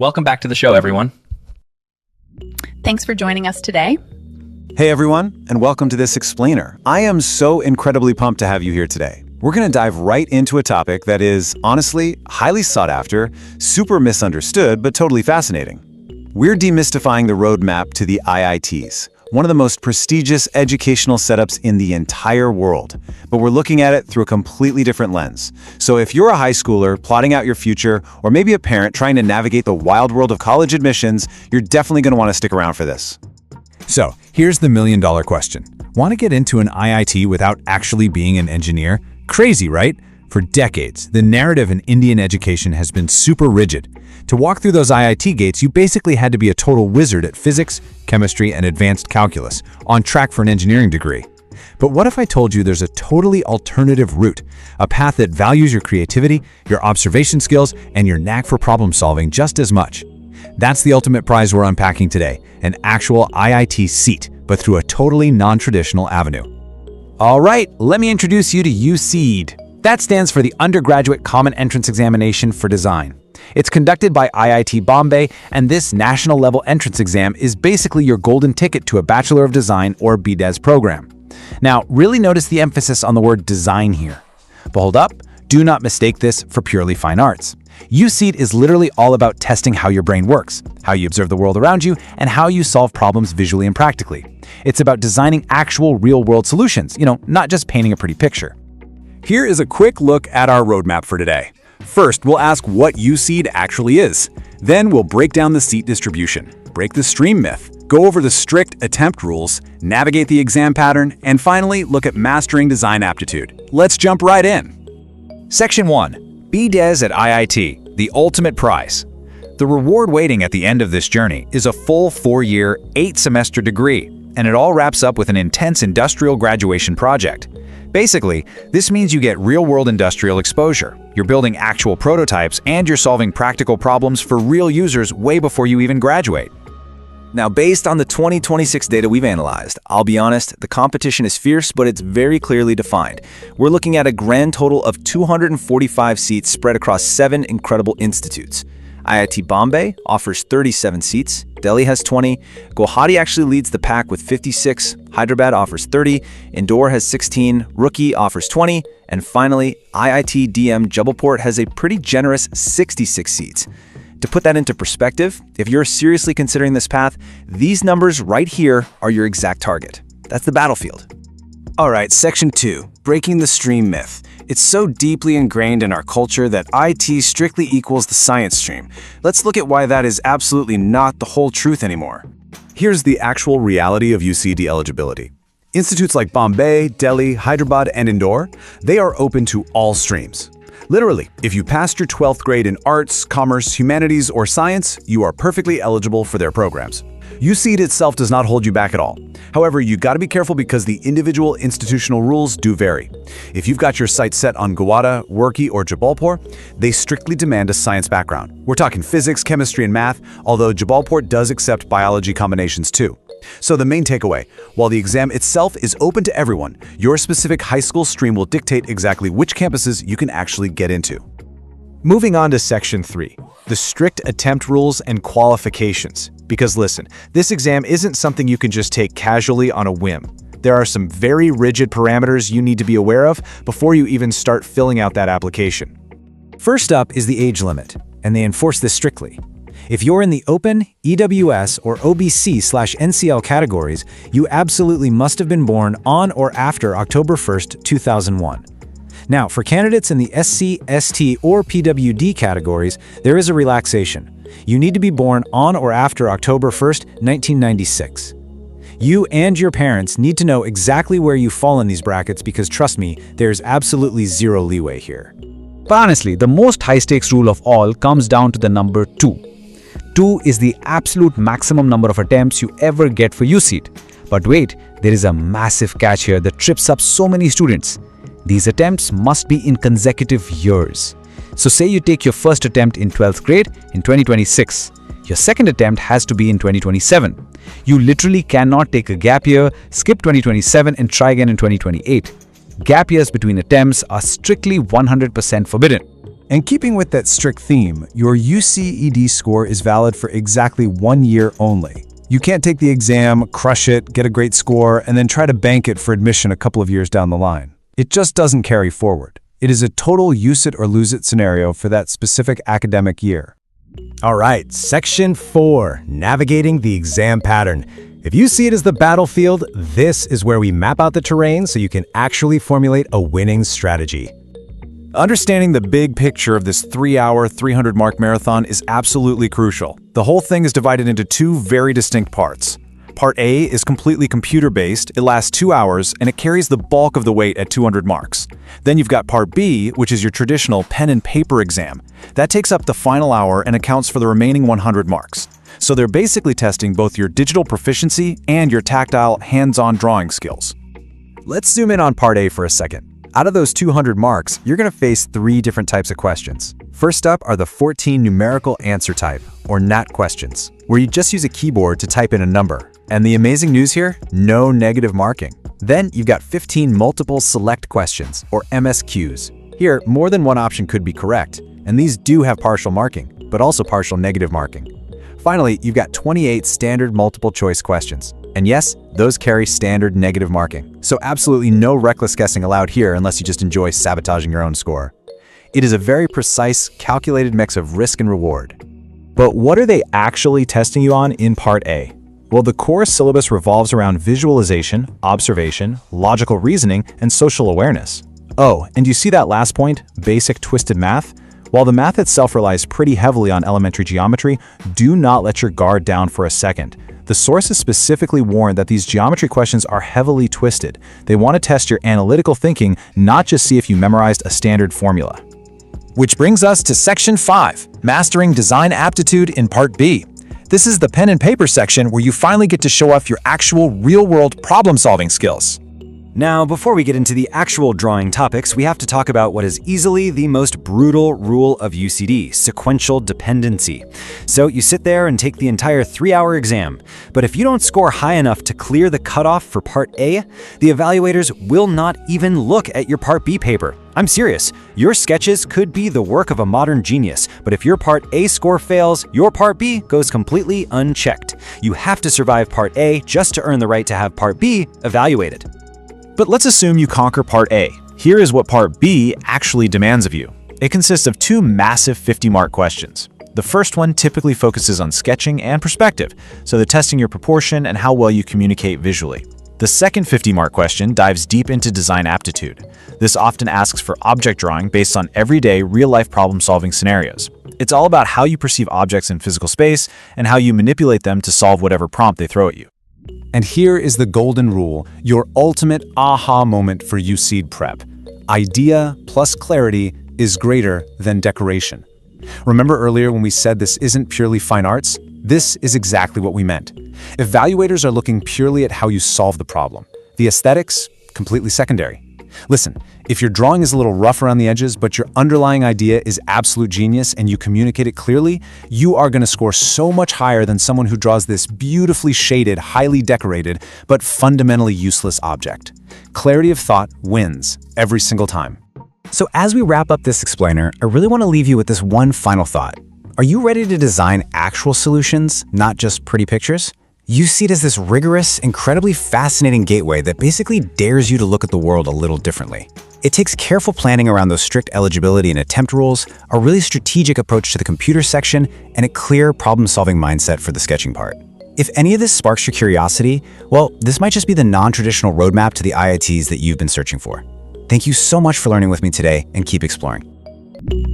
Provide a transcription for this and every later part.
Welcome back to the show, everyone. Thanks for joining us today. Hey everyone, and welcome to this explainer. I am so incredibly pumped to have you here today. We're going to dive right into a topic that is, honestly, highly sought after, super misunderstood, but totally fascinating. We're demystifying the roadmap to the IITs, one of the most prestigious educational setups in the entire world, but we're looking at it through a completely different lens. So if you're a high schooler plotting out your future, or maybe a parent trying to navigate the wild world of college admissions, you're definitely going to want to stick around for this. So, here's the million-dollar question. Want to get into an IIT without actually being an engineer? Crazy, right? For decades, the narrative in Indian education has been super rigid. To walk through those IIT gates, you basically had to be a total wizard at physics, chemistry, and advanced calculus, on track for an engineering degree. But what if I told you there's a totally alternative route, a path that values your creativity, your observation skills, and your knack for problem solving just as much? That's the ultimate prize we're unpacking today, an actual IIT seat, but through a totally non-traditional avenue. All right, let me introduce you to UCEED. That stands for the Undergraduate Common Entrance Examination for Design. It's conducted by IIT Bombay, and this national-level entrance exam is basically your golden ticket to a Bachelor of Design or B.Des program. Now, really notice the emphasis on the word design here. But hold up, do not mistake this for purely fine arts. UCEED is literally all about testing how your brain works, how you observe the world around you, and how you solve problems visually and practically. It's about designing actual real-world solutions, not just painting a pretty picture. Here is a quick look at our roadmap for today. First, we'll ask what UCEED actually is. Then we'll break down the seat distribution, break the stream myth, go over the strict attempt rules, navigate the exam pattern, and finally look at mastering design aptitude. Let's jump right in. Section 1. B.Des at IIT, the ultimate prize. The reward waiting at the end of this journey is a full 4-year, 8-semester degree, and it all wraps up with an intense industrial graduation project. Basically, this means you get real-world industrial exposure. You're building actual prototypes and you're solving practical problems for real users way before you even graduate. Now, based on the 2026 data we've analyzed, I'll be honest, the competition is fierce, but it's very clearly defined. We're looking at a grand total of 245 seats spread across 7 incredible institutes. IIT Bombay offers 37 seats, Delhi has 20, Guwahati actually leads the pack with 56, Hyderabad offers 30, Indore has 16, Roorkee offers 20, and finally, IITDM Jabalpur has a pretty generous 66 seats. To put that into perspective, if you're seriously considering this path, these numbers right here are your exact target. That's the battlefield. All right, Section 2, breaking the stream myth. It's so deeply ingrained in our culture that IT strictly equals the science stream. Let's look at why that is absolutely not the whole truth anymore. Here's the actual reality of UCEED eligibility. Institutes like Bombay, Delhi, Hyderabad, and Indore, they are open to all streams. Literally, if you passed your 12th grade in arts, commerce, humanities, or science, you are perfectly eligible for their programs. UCEED itself does not hold you back at all. However, you got to be careful because the individual institutional rules do vary. If you've got your sights set on Guwahati, Roorkee, or Jabalpur, they strictly demand a science background. We're talking physics, chemistry, and math, although Jabalpur does accept biology combinations too. So the main takeaway, while the exam itself is open to everyone, your specific high school stream will dictate exactly which campuses you can actually get into. Moving on to Section 3, the strict attempt rules and qualifications. Because listen, this exam isn't something you can just take casually on a whim. There are some very rigid parameters you need to be aware of before you even start filling out that application. First up is the age limit, and they enforce this strictly. If you're in the open, EWS, or OBC/NCL categories, you absolutely must have been born on or after October 1st, 2001. Now, for candidates in the SC, ST, or PWD categories, there is a relaxation. You need to be born on or after October 1st, 1996. You and your parents need to know exactly where you fall in these brackets because, trust me, there's absolutely zero leeway here. But honestly, the most high-stakes rule of all comes down to the number 2. 2 is the absolute maximum number of attempts you ever get for UCEED. But wait, there is a massive catch here that trips up so many students. These attempts must be in consecutive years. So say you take your first attempt in 12th grade in 2026. Your second attempt has to be in 2027. You literally cannot take a gap year, skip 2027 and try again in 2028. Gap years between attempts are strictly 100% forbidden. And keeping with that strict theme, your UCEED score is valid for exactly 1 year only. You can't take the exam, crush it, get a great score, and then try to bank it for admission a couple of years down the line. It just doesn't carry forward. It is a total use it or lose it scenario for that specific academic year. All right, Section 4, Navigating the Exam Pattern. If you see it as the battlefield, this is where we map out the terrain so you can actually formulate a winning strategy. Understanding the big picture of this 3-hour, 300-mark marathon is absolutely crucial. The whole thing is divided into two very distinct parts. Part A is completely computer-based, it lasts 2 hours, and it carries the bulk of the weight at 200 marks. Then you've got Part B, which is your traditional pen and paper exam. That takes up the final hour and accounts for the remaining 100 marks. So they're basically testing both your digital proficiency and your tactile, hands-on drawing skills. Let's zoom in on Part A for a second. Out of those 200 marks, you're going to face 3 different types of questions. First up are the 14 numerical answer type, or NAT questions, where you just use a keyboard to type in a number. And the amazing news here? No negative marking. Then you've got 15 multiple select questions, or MSQs. Here, more than one option could be correct, and these do have partial marking, but also partial negative marking. Finally, you've got 28 standard multiple choice questions. And yes, those carry standard negative marking. So absolutely no reckless guessing allowed here unless you just enjoy sabotaging your own score. It is a very precise, calculated mix of risk and reward. But what are they actually testing you on in Part A? Well, the core syllabus revolves around visualization, observation, logical reasoning, and social awareness. Oh, and you see that last point, basic twisted math? While the math itself relies pretty heavily on elementary geometry, do not let your guard down for a second. The sources specifically warn that these geometry questions are heavily twisted. They want to test your analytical thinking, not just see if you memorized a standard formula. Which brings us to Section 5, Mastering Design Aptitude in Part B. This is the pen and paper section where you finally get to show off your actual real-world problem-solving skills. Now, before we get into the actual drawing topics, we have to talk about what is easily the most brutal rule of UCD, sequential dependency. So you sit there and take the entire 3-hour exam, but if you don't score high enough to clear the cutoff for Part A, the evaluators will not even look at your Part B paper. I'm serious, your sketches could be the work of a modern genius, but if your Part A score fails, your Part B goes completely unchecked. You have to survive Part A just to earn the right to have Part B evaluated. But let's assume you conquer Part A. Here is what Part B actually demands of you. It consists of 2 massive 50-mark questions. The first one typically focuses on sketching and perspective, so they're testing your proportion and how well you communicate visually. The second 50-mark question dives deep into design aptitude. This often asks for object drawing based on everyday, real-life problem-solving scenarios. It's all about how you perceive objects in physical space and how you manipulate them to solve whatever prompt they throw at you. And here is the golden rule, your ultimate aha moment for UCEED prep. Idea plus clarity is greater than decoration. Remember earlier when we said this isn't purely fine arts? This is exactly what we meant. Evaluators are looking purely at how you solve the problem. The aesthetics, completely secondary. Listen, if your drawing is a little rough around the edges, but your underlying idea is absolute genius and you communicate it clearly, you are going to score so much higher than someone who draws this beautifully shaded, highly decorated, but fundamentally useless object. Clarity of thought wins every single time. So as we wrap up this explainer, I really want to leave you with this one final thought. Are you ready to design actual solutions, not just pretty pictures? You see it as this rigorous, incredibly fascinating gateway that basically dares you to look at the world a little differently. It takes careful planning around those strict eligibility and attempt rules, a really strategic approach to the computer section, and a clear problem-solving mindset for the sketching part. If any of this sparks your curiosity, well, this might just be the non-traditional roadmap to the IITs that you've been searching for. Thank you so much for learning with me today, and keep exploring.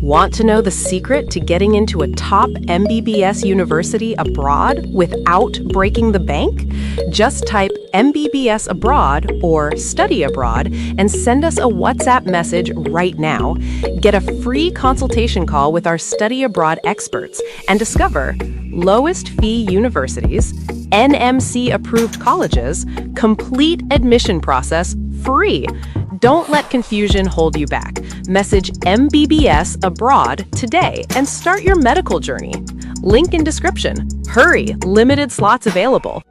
Want to know the secret to getting into a top MBBS university abroad without breaking the bank? Just type MBBS abroad or study abroad and send us a WhatsApp message right now. Get a free consultation call with our study abroad experts and discover lowest fee universities, NMC approved colleges, complete admission process free. Don't let confusion hold you back. Message MBBS abroad today and start your medical journey. Link in description. Hurry, limited slots available.